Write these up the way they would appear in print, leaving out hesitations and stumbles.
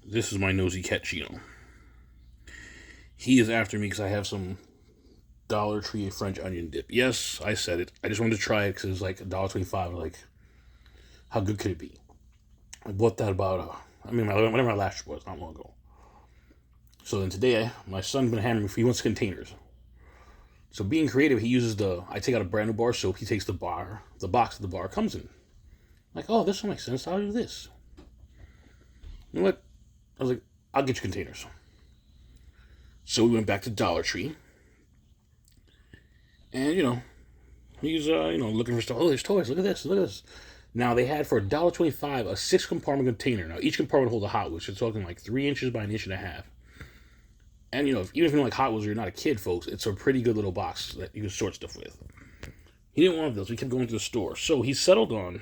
This is my nosy cat Chino. He is after me because I have some Dollartree French onion dip. Yes, I said it. I just wanted to try it because it was like $1.25. Like, how good could it be? I bought that about, whenever my last trip was, not long ago. So then today, my son's been hammering me. He wants containers. So being creative, he uses I take out a brand new bar soap. He takes the box that the bar comes in. I'm like, oh, this will make sense. I'll do this. You know what? I was like, I'll get you containers. So we went back to Dollar Tree. And, he's, looking for stuff. Oh, there's toys. Look at this. Look at this. Now, they had for $1.25 a 6-compartment container. Now, each compartment holds a Hot Wheels. You're talking like 3 inches by 1.5 inches. And, even if you don't like Hot Wheels or you're not a kid, folks, it's a pretty good little box that you can sort stuff with. He didn't want those. We kept going to the store. So he settled on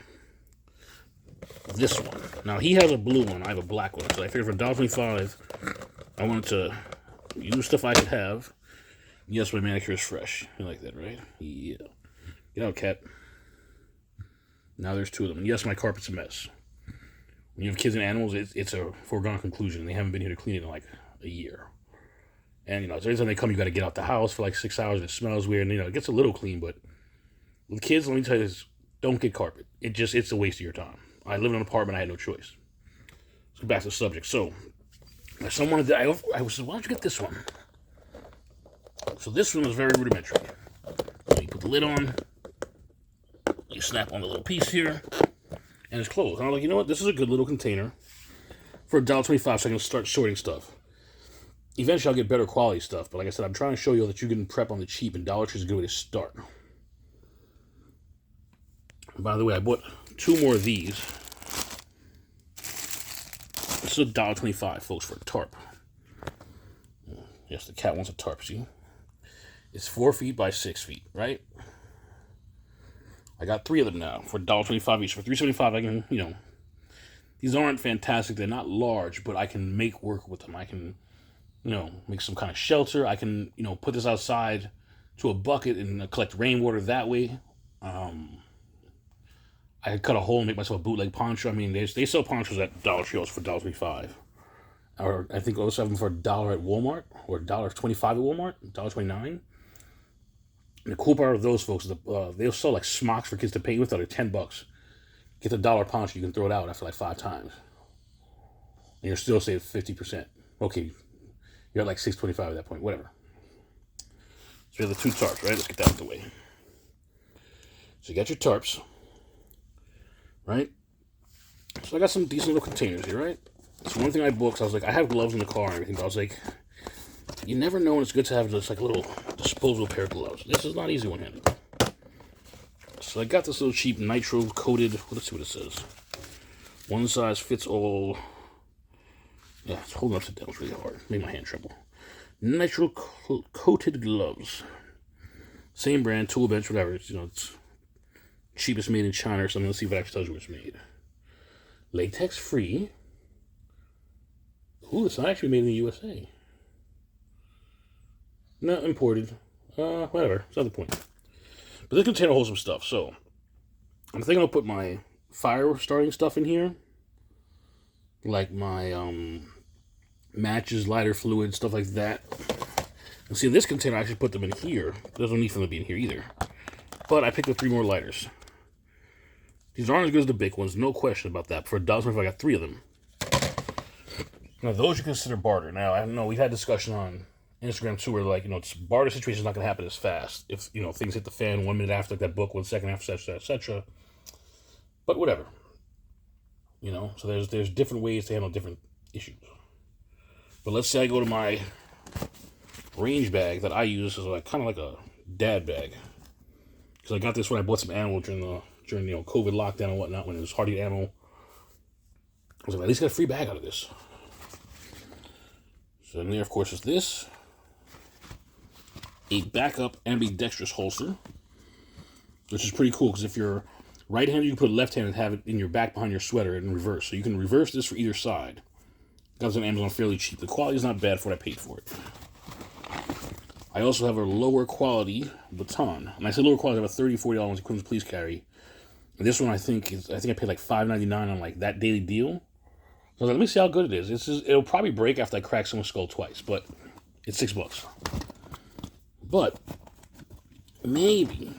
this one. Now, he has a blue one. I have a black one. So I figured for $1.25, I wanted to use stuff I could have. Yes, my manicure is fresh. You like that, right? Yeah. Get out, cat. Now there's 2 of them. And yes, my carpet's a mess. When you have kids and animals, it's a foregone conclusion. They haven't been here to clean it in like a year. And, every time they come, you got to get out the house for like 6 hours. And it smells weird. And, it gets a little clean. But with kids, let me tell you this. Don't get carpet. It's a waste of your time. I live in an apartment. I had no choice. Let's go back to the subject. So, my son wanted that. I said, why don't you get this one? So this one was very rudimentary. So you put the lid on. You snap on the little piece here. And it's closed. And I'm like, you know what? This is a good little container for $1.25 so I can start sorting stuff. Eventually I'll get better quality stuff. But like I said, I'm trying to show you that you can prep on the cheap. And Dollar Tree is a good way to start. And by the way, I bought 2 more of these. This is $1.25, folks, for a tarp. Yes, the cat wants a tarp, see? It's 4 feet by 6 feet, right? I got 3 of them now for $1.25 each. For $3.75, I can, these aren't fantastic. They're not large, but I can make work with them. I can, make some kind of shelter. I can, put this outside to a bucket and collect rainwater that way. I could cut a hole and make myself a bootleg poncho. I mean, they sell ponchos at Dollar Tree for $1.25. Or I think also have them for $1 at Walmart, or $1.25 at Walmart, $1.29. And the cool part of those folks is they'll sell like smocks for kids to paint with that are $10. Get the dollar poncho, you can throw it out after like 5 times. And you're still saving 50%. Okay, you're at like $6.25 at that point, whatever. So you have the 2 tarps, right? Let's get that out of the way. So you got your tarps, right? So I got some decent little containers here, right? So one thing I bought, cause I was like, I have gloves in the car and everything, but I was like, you never know when it's good to have just like a little disposable pair of gloves. This is not easy one-handed. So I got this little cheap nitro coated, let's see what it says. One size fits all. Yeah, it's holding upside down, it's really hard. Made my hand tremble. Nitro coated gloves. Same brand, Tool Bench, whatever. It's cheapest made in China or something. Let's see if it actually tells you where it's made. Latex free. Ooh, it's not actually made in the USA. No, imported. Whatever. It's not the point. But this container holds some stuff. So, I'm thinking I'll put my fire starting stuff in here. Like my matches, lighter fluid, stuff like that. And see, in this container, I actually put them in here. There's no need for them to be in here either. But I picked up 3 more lighters. These aren't as good as the big ones, no question about that. For $1.25, I got 3 of them. Now, those you consider barter. Now, I know we've had discussion on Instagram too, where like, barter situation is not going to happen as fast. If, things hit the fan 1 minute after, like that book, 1 second after, etc. But whatever. So there's different ways to handle different issues. But let's say I go to my range bag that I use as like kind of like a dad bag. Because I got this when I bought some ammo during COVID lockdown and whatnot, when it was hard to get ammo. I was like, at least get a free bag out of this. So in there, of course, is this. A backup ambidextrous holster. Which is pretty cool, because if you're right-handed, you can put left hand and have it in your back behind your sweater in reverse. So you can reverse this for either side. Got this on Amazon fairly cheap. The quality is not bad for what I paid for it. I also have a lower quality baton. And I say lower quality, I have a $30, $40 ones equivalent to police carry. And this one I think I paid like $5.99 on like that daily deal. I was like, let me see how good it is. It'll probably break after I crack someone's skull twice, but it's $6. But maybe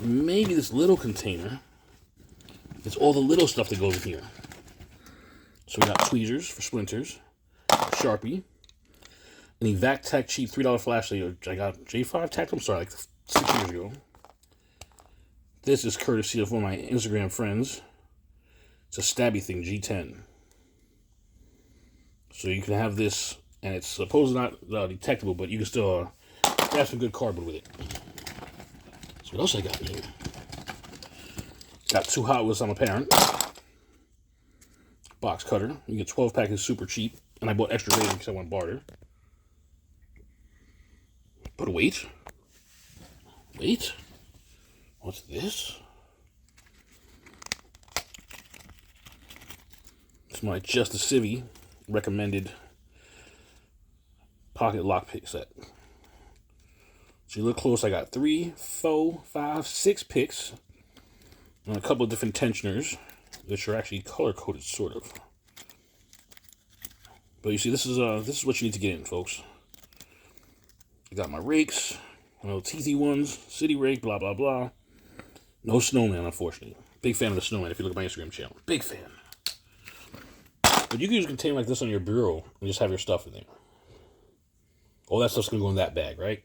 this little container, it's all the little stuff that goes in here. So we got tweezers for splinters, Sharpie, an EVAC-TAC cheap $3 flashlight, which I got J5 Tactical, I'm sorry, like 6 years ago. This is courtesy of one of my Instagram friends. It's a stabby thing, G10. So you can have this, and it's supposedly not detectable, but you can still have some good cardboard with it. So what else I got in here? Got 2 Hot Wheels I'm a parent. Box cutter. You get 12 packets super cheap. And I bought extra rating because I want barter. But wait. What's this? It's my Just a Civvy recommended pocket lockpick set. So you look close, I got 3, 4, 5, 6 picks. And a couple of different tensioners, which are actually color-coded, sort of. But you see, this is what you need to get in, folks. I got my rakes, little teethy ones, city rake, blah, blah, blah. No snowman, unfortunately. Big fan of the snowman if you look at my Instagram channel. Big fan. But you can use a container like this on your bureau and just have your stuff in there. All that stuff's going to go in that bag, right?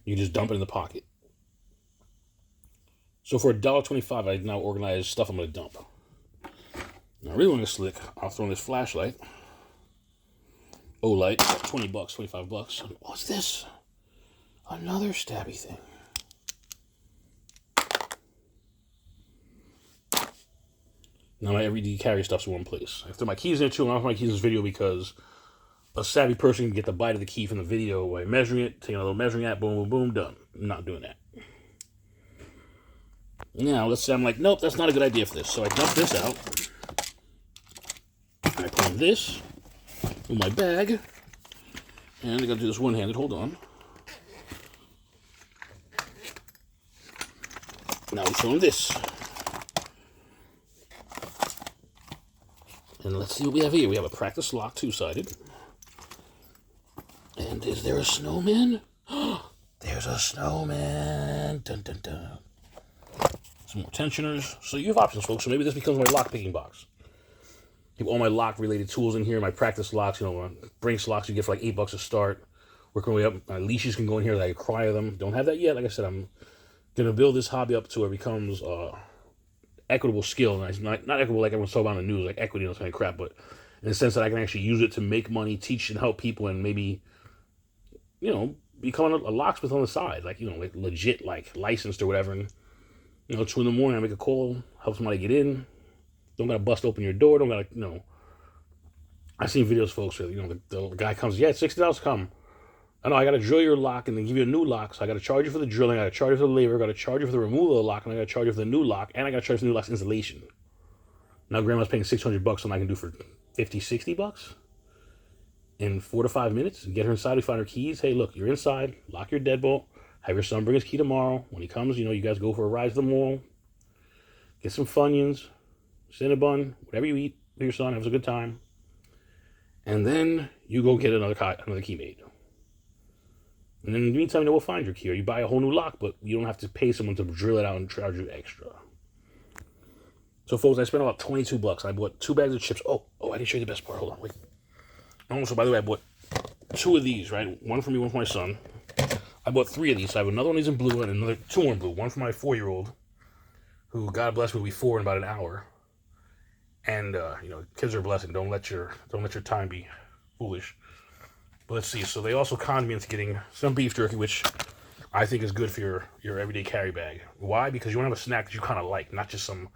You just dump it in the pocket. So for $1.25, I now organize stuff I'm going to dump. Now, I really want to get slick. I'll throw in this flashlight. O-light, $20, $25. What's this? Another stabby thing. Now my everyday carry stuff's in one place. I threw my keys in there too. I'm off my keys in this video because a savvy person can get the bite of the key from the video by measuring it, taking a little measuring app, boom, boom, boom, done. I'm not doing that. Now, let's say I'm like, nope, that's not a good idea for this. So I dump this out. I put this in my bag. And I gotta do this one-handed, hold on. Now we throw in this. And let's see what we have here. We have a practice lock, 2-sided. And is there a snowman? There's a snowman. Dun, dun, dun. Some more tensioners. So you have options, folks. So maybe this becomes my lock picking box. Keep all my lock related tools in here. My practice locks, Brinks locks you get for like $8 a start. Working my way up. My leashes can go in here. I acquire them. Don't have that yet. Like I said, I'm gonna build this hobby up to where it becomes equitable skill. And not equitable like everyone's talking about in the news, like equity and that kind of crap, but in the sense that I can actually use it to make money, teach and help people, and maybe, becoming a locksmith on the side, like legit, like licensed or whatever. And 2 in the morning, I make a call, help somebody get in. Don't gotta bust open your door. Don't gotta, I've seen videos, folks, where the guy comes, yeah, it's $60 come. I know I gotta drill your lock and then give you a new lock. So I gotta charge you for the drilling. I gotta charge you for the labor. I gotta charge you for the removal of the lock, and I gotta charge you for the new lock, and I gotta charge for the new lock's installation. Now Grandma's paying $600, something I can do for $50, $60 in 4 to 5 minutes. Get her inside. We find her keys. Hey, look, you're inside. Lock your deadbolt. Have your son bring his key tomorrow. When he comes, you guys go for a ride to the mall. Get some Funyuns, Cinnabon, whatever you eat with your son. Have a good time. And then you go get another key made. And then in the meantime, we'll find your key, or you buy a whole new lock, but you don't have to pay someone to drill it out and charge you extra. So, folks, I spent about $22. I bought 2 bags of chips. Oh, I didn't show you the best part. Hold on, wait. Also, by the way, I bought 2 of these, right? One for me, one for my son. I bought 3 of these. So I have another one of these in blue and another 2 more in blue. One for my 4-year-old, who, God bless me, will be 4 in about an hour. And kids are a blessing. Don't let your time be foolish. But let's see. So they also conned me into getting some beef jerky, which I think is good for your everyday carry bag. Why? Because you want to have a snack that you kind of like, not just some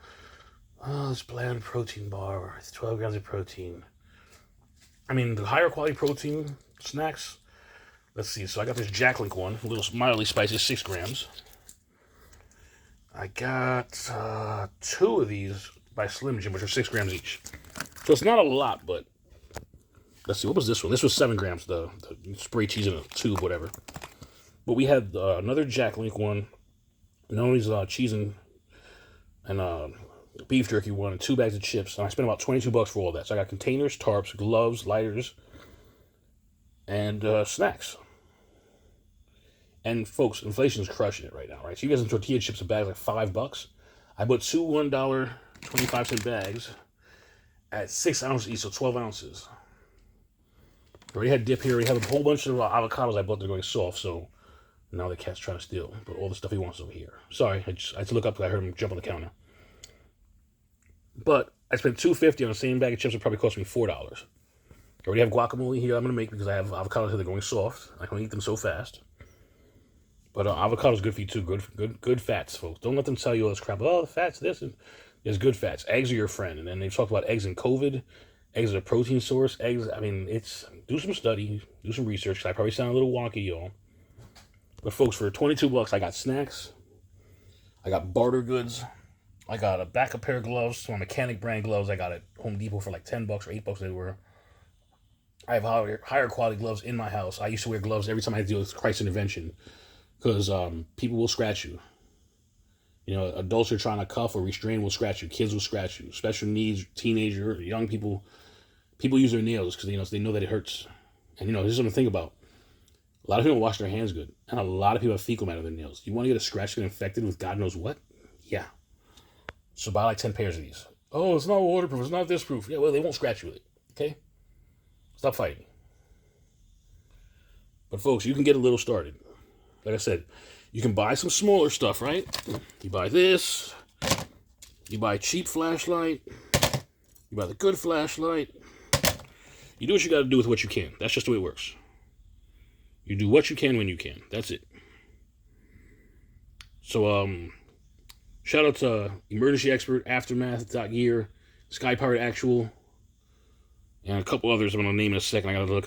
this bland protein bar with 12 grams of protein. I mean, the higher quality protein snacks. Let's see. So I got this Jack Link one, a little mildly spicy, 6 grams. I got 2 of these by Slim Jim, which are 6 grams each. So it's not a lot, but let's see. What was this one? This was 7 grams, the spray cheese in a tube, whatever. But we had another Jack Link one. Not only is cheese and beef jerky one, and 2 bags of chips. And I spent about $22 for all that. So I got containers, tarps, gloves, lighters, and snacks. And folks, inflation is crushing it right now, right? So you guys in tortilla chips, a bag like $5. I bought 2 $1.25 bags at 6 ounces each, so 12 ounces. I already had dip here. We have a whole bunch of avocados I bought. They're going soft, so now the cat's trying to steal. But all the stuff he wants over here. Sorry, I had to look up because I heard him jump on the counter. But I spent $2.50 on the same bag of chips. It probably cost me $4. I already have guacamole here I'm going to make because I have avocados here. They're going soft. I can eat them so fast. But avocado is good for you too. Good fats, folks. Don't let them tell you all this crap. Oh, the fat's this. And there's good fats. Eggs are your friend. And then they've talked about eggs in COVID. Eggs are a protein source. Eggs, I mean, do some study, do some research. I probably sound a little wonky, y'all. But folks, for $22, I got snacks. I got barter goods. I got a backup pair of gloves, some mechanic brand gloves. I got at Home Depot for like $10 or $8 they were. I have higher quality gloves in my house. I used to wear gloves every time I deal with crisis intervention. Because people will scratch you. You know, adults are trying to cuff or restrain will scratch you. Kids will scratch you. Special needs, teenager, young people. People use their nails because they know that it hurts. And this is something to think about. A lot of people don't wash their hands good. And a lot of people have fecal matter on their nails. You want to get a scratch get infected with God knows what? Yeah. So buy like 10 pairs of these. Oh, it's not waterproof. It's not this proof. Yeah, well, they won't scratch you with it. Okay? Stop fighting. But folks, you can get a little started. Like I said, you can buy some smaller stuff, right? You buy this. You buy a cheap flashlight. You buy the good flashlight. You do what you got to do with what you can. That's just the way it works. You do what you can when you can. That's it. So, shout out to Emergency Expert, Aftermath.gear, Sky Pirate Actual, and a couple others I'm going to name in a second. I got to look